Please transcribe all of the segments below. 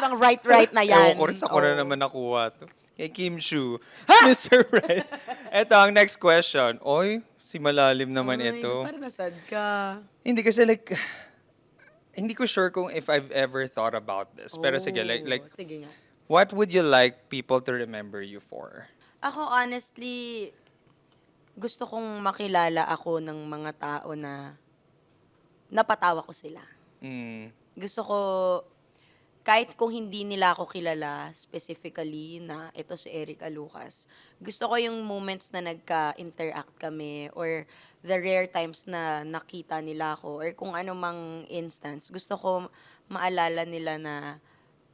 lang right na Ewan yan. ko rin, ako na Oo. naman nakuha to. Kay Kim Chu. Mr. Right. Eto, ang next question. Oy, si malalim naman Ay, ito. parang nasad ka. Hindi kasi like, hindi ko sure kung if I've ever thought about this. Pero sige, like, Oh, sige nga. what would you like people to remember you for? Ako honestly, gusto kong makilala ako ng mga tao na napatawa ko sila. Mm, Gusto ko, kahit kung hindi nila ako kilala specifically na ito si Erica Lucas, gusto ko yung moments na nagka-interact kami or the rare times na nakita nila ako or kung ano mang instance, gusto ko maalala nila na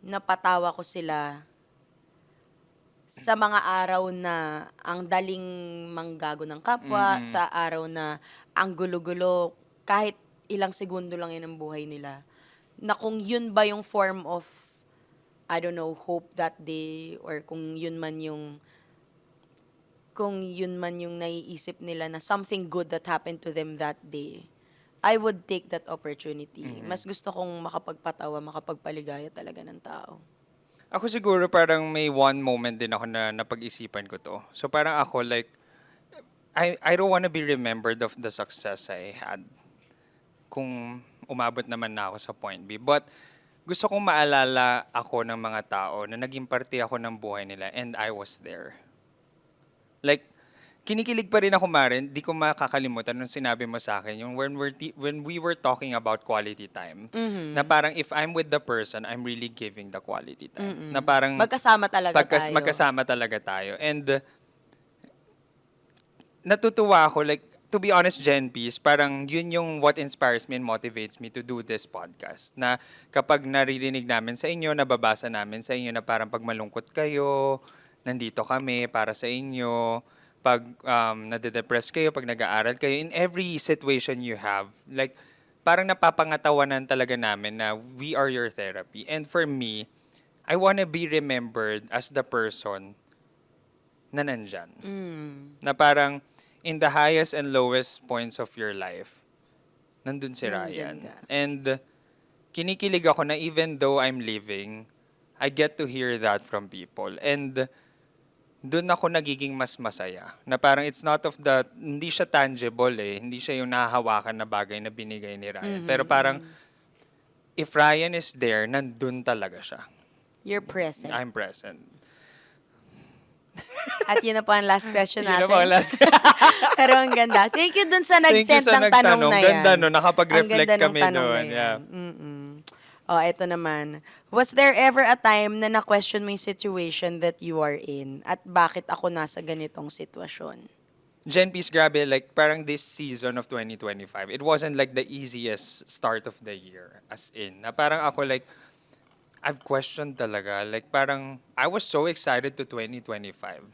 napatawa ko sila sa mga araw na ang daling manggago ng kapwa, mm-mm. sa araw na ang gulo-gulo, kahit ilang segundo lang yun ang buhay nila. Na kung yun ba yung form of, I don't know, hope that day, or kung yun man yung naiisip nila na something good that happened to them that day, I would take that opportunity. Mas gusto kong makapagpatawa, makapagpaligaya talaga ng tao. Ako siguro parang may one moment din ako na napag-isipan ko to. So parang ako like, I don't wanna be remembered of the success I had. Kung umabot naman na ako sa point B. But gusto kong maalala ako ng mga tao na naging parte ako ng buhay nila and I was there. Like, kinikilig pa rin ako, Maren. Di ko makakalimutan nung sinabi mo sa akin, yung when we were talking about quality time, na parang if I'm with the person, I'm really giving the quality time. Na parang Magkasama talaga tayo. magkasama talaga tayo. And natutuwa ako, like, to be honest, Gen P's, parang yun yung what inspires me and motivates me to do this podcast. Na kapag naririnig namin sa inyo, nababasa namin sa inyo na parang pag malungkot kayo, nandito kami para sa inyo. Pag nade-depress kayo, pag nag-aaral kayo, in every situation you have, like, parang napapangatawanan talaga namin na we are your therapy. And for me, I wanna be remembered as the person na nandyan. Na parang in the highest and lowest points of your life, nandun si Nandyan Ryan. ka. And kinikilig ako na even though I'm leaving, I get to hear that from people. And dun ako nagiging mas masaya. Na parang it's not of the, hindi siya tangible eh. Hindi siya yung nahahawakan na bagay na binigay ni Ryan. Pero parang, if Ryan is there, nandun talaga siya. You're present. I'm present. At yun na po ang last question Yun na natin. po ang last- Pero ang ganda. Thank you dun sa Thank you nag-send sa ng tanong nagtanong. na yan. Ganda no, nakapag-reflect Ang ganda ng kami tanong doon. na yan. Yeah. Oh, eto naman. Was there ever a time na na-question mo yung situation that you are in? At bakit ako nasa ganitong sitwasyon? Gen P's, grabe, like, parang this season of 2025, it wasn't like the easiest start of the year, as in. Na parang ako, like, I've questioned talaga. Like, parang, I was so excited to 2025,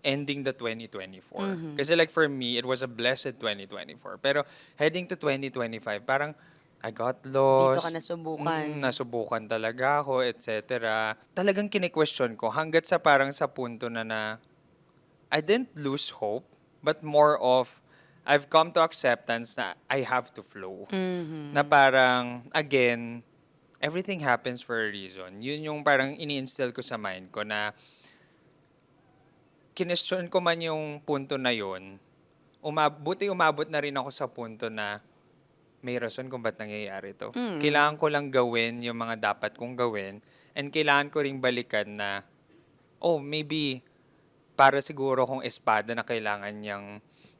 ending the 2024. Kasi, like, for me, it was a blessed 2024. Pero, heading to 2025, parang, I got lost. Dito ka nasubukan. Nasubukan talaga ako, etc. Talagang kine-question ko hanggat sa parang sa punto na I didn't lose hope, but more of I've come to acceptance na I have to flow. Na parang, again, everything happens for a reason. Yun yung parang ini-instill ko sa mind ko na kinestyon ko man yung punto na yun, umabot na rin ako sa punto na may rason kung ba't nangyayari to. Kailangan ko lang gawin yung mga dapat kong gawin and kailangan ko ring balikan na, oh, maybe para siguro kung espada na kailangan niyang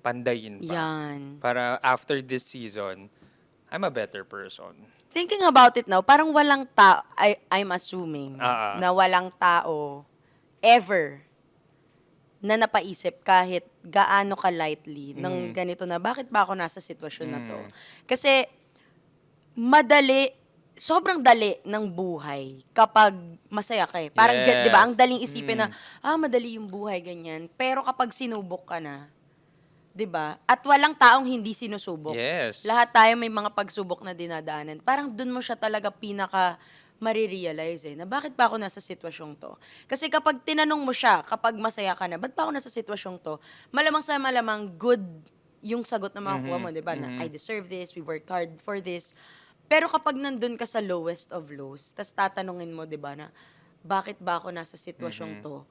pandayin pa. Yan. Para after this season, I'm a better person. Thinking about it now, parang walang tao, I'm assuming, na walang tao ever na napaisip kahit gaano ka lightly ng ganito na, bakit ba ako nasa sitwasyon na to? Kasi, sobrang dali ng buhay kapag masaya ka eh. Parang, di ba, ang Yes. daling isipin na, madali yung buhay, ganyan. Pero kapag sinubok ka na, di ba? At walang taong hindi sinusubok. Yes. Lahat tayo may mga pagsubok na dinadaanan. Parang dun mo siya talaga pinaka marirealize na bakit ba ako nasa sitwasyong to? Kasi kapag tinanong mo siya, kapag masaya ka na, ba't ba ako nasa sitwasyong to? Malamang sa malamang good yung sagot na makukuha mo, di ba? Na I deserve this, we worked hard for this. Pero kapag nandun ka sa lowest of lows, tas tatanungin mo, 'di ba, na bakit ba ako nasa sitwasyong Mhm. 'to?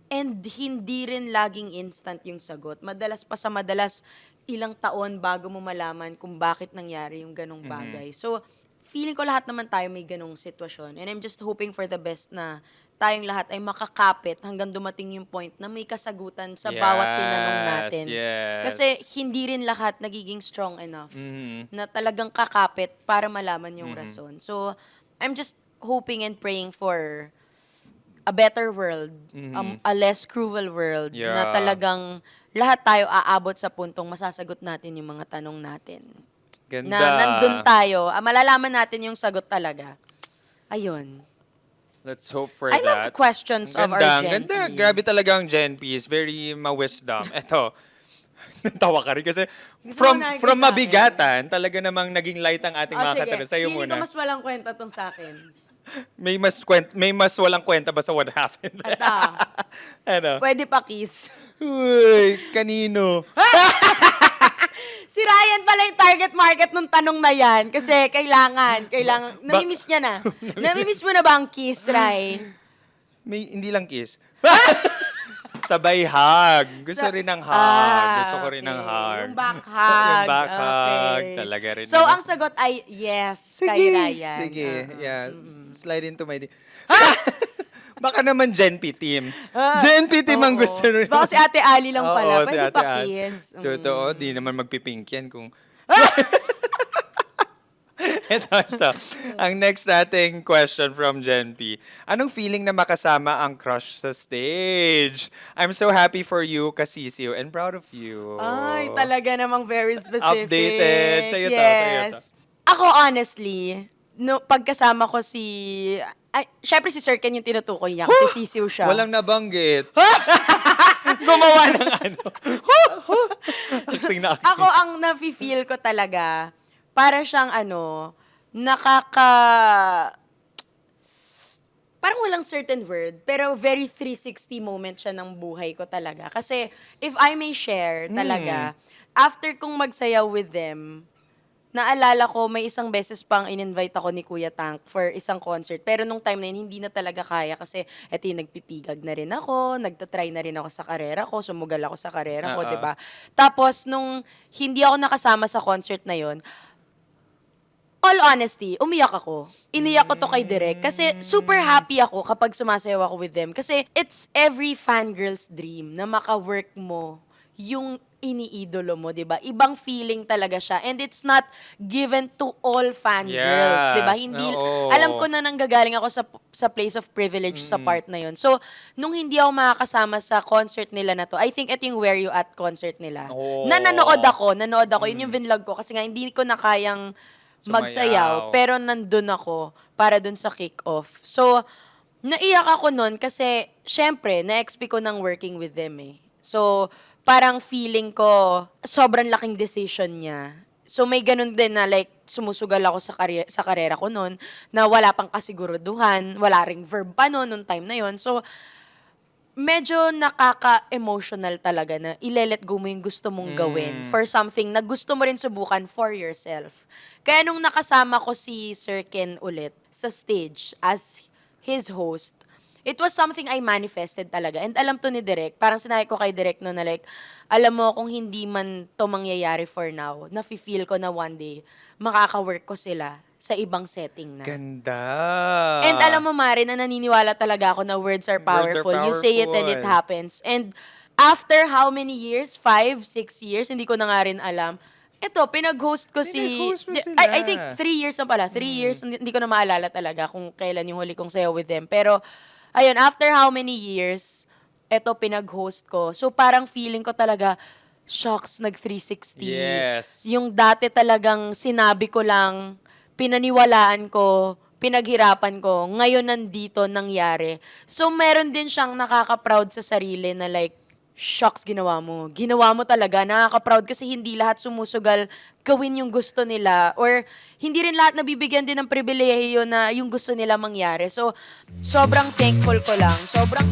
And hindi rin laging instant yung sagot. Madalas pa sa madalas, ilang taon bago mo malaman kung bakit nangyari yung ganong Mhm. bagay. So, feeling ko lahat naman tayo may ganong sitwasyon. And I'm just hoping for the best na tayong lahat ay makakapit hanggang dumating yung point na may kasagutan sa bawat tinanong Yes, natin. Kasi yes. hindi rin lahat nagiging strong enough Mhm. na talagang kakapit para malaman yung Mhm. rason. So, I'm just hoping and praying for a better world, Mhm. a less cruel world na Yeah. talagang lahat tayo aabot sa puntong masasagot natin yung mga tanong natin. Na nandun Ganda. tayo, malalaman natin yung sagot talaga. Ayun. Let's hope for I love the that. questions Ang of our ganda, ang Gen ganda. P. Grabe talaga ang Gen P is very ma-wisdom. Eto, natawa ka rin kasi Gusto mo from na from sa akin? mabigatan, talaga namang naging light ang ating O mga sige, katanungan. Sa'yo feeling ko muna. mas walang kwenta tong sa akin. May mas walang kwenta ba sa what happened? Ata, Ano? pwede pa kiss. Uy, kanino? Si Ryan pala yung target market nung tanong na yan. Kasi kailangan, Bak namimiss niya na. Namimiss mo na ba ang kiss, Ray? May hindi lang kiss. Sabay hug. Gusto rin ng hug. Gusto ko rin ng Okay. hug. Yung back Yung hug. back hug. Okay. Talaga rin So, naman. ang sagot ay yes kay Sige. Ryan. Sige. Oo. Yeah. Mm-mm. Slide into my Baka naman Gen P team. Ah, Gen P team ang oo. gusto rin. Baka si Ate Ali lang Oo, pala. si Pwede Ate pa Ann. kiss. Totoo, di naman magpipink yan kung... ito. Ang next nating question from Gen P. Anong feeling na makasama ang crush sa stage? I'm so happy for you, Kasisiw, and proud of you. Ay, talaga namang very specific. Updated. Sa'yo to, sa'yo to. Yes. Ako, honestly, no, pagkasama ko si... Ay, syempre si Sir Ken yung tinutukoy niya kasi sisiw siya. Walang nabanggit. Gumawa ng ano. acting na acting. Ako, ang nafe-feel ko talaga, para siyang parang walang certain word, pero very 360 moment siya ng buhay ko talaga. Kasi, if I may share talaga, after kong magsayaw with them, naalala ko, may isang beses pang in-invite ako ni Kuya Tank for isang concert. Pero nung time na yun, hindi na talaga kaya kasi eto yung nagpipigag na rin ako, nagtatry na rin ako sa karera ko, sumugal ako sa karera ko, Oo. 'di ba? Tapos, nung hindi ako nakasama sa concert na yun, all honesty, umiyak ako. Iniyak ko to kay Direk kasi super happy ako kapag sumasayaw ako with them. Kasi it's every fangirl's dream na maka-work mo yung iniidolo mo, 'di ba? Ibang feeling talaga siya and it's not given to all fangirls, 'di ba? Yeah. Hindi Oo. alam ko na nanggagaling ako sa place of privilege sa part na 'yon. So, nung hindi ako makakasama sa concert nila na to, I think ito yung Where You At concert nila. Oo. Nanood ako. Yun yung vinlog ko kasi nga hindi ko na kayang magsayaw, Sumayaw. pero nandun ako para dun sa kick-off. So, naiyak ako nun kasi, syempre, na-expect ko ng working with them eh. So, parang feeling ko, sobrang laking decision niya. So, may ganun din na like, sumusugal ako sa karera ko nun, na wala pang kasiguruduhan, wala ring verb pa nun, nung time na yon. So, medyo nakaka-emotional talaga na ile-let go mo yung gusto mong gawin for something na gusto mo rin subukan for yourself. Kaya nung nakasama ko si Sir Ken ulit sa stage as his host, it was something I manifested talaga. And alam to ni Direk, parang sinabi ko kay Direk no na like, alam mo kung hindi man to mangyayari for now, nafe-feel ko na one day, makaka-work ko sila sa ibang setting na. Ganda. And alam mo, Mari, na naniniwala talaga ako na words are powerful. You say it and it powerful. happens. And after how many years? 5, 6 years? Hindi ko na nga rin alam. Ito, pinag-host ko Pinag-host mo sila. I think 3 years na pala. 3 years, hindi ko na maalala talaga kung kailan yung huli kong sayo with them. Pero, ayun, after how many years, ito pinag-host ko. So, parang feeling ko talaga, shocks, nag-360. Yes. Yung dati talagang sinabi ko lang, pinaniwalaan ko, pinaghirapan ko, ngayon nandito nangyari. So, meron din siyang nakaka-proud sa sarili na like, shocks, ginawa mo. Ginawa mo talaga. Nakaka-proud kasi hindi lahat sumusugal gawin yung gusto nila or hindi rin lahat nabibigyan din ng pribilehiyo na yung gusto nila mangyari. So, sobrang thankful ko lang. Sobrang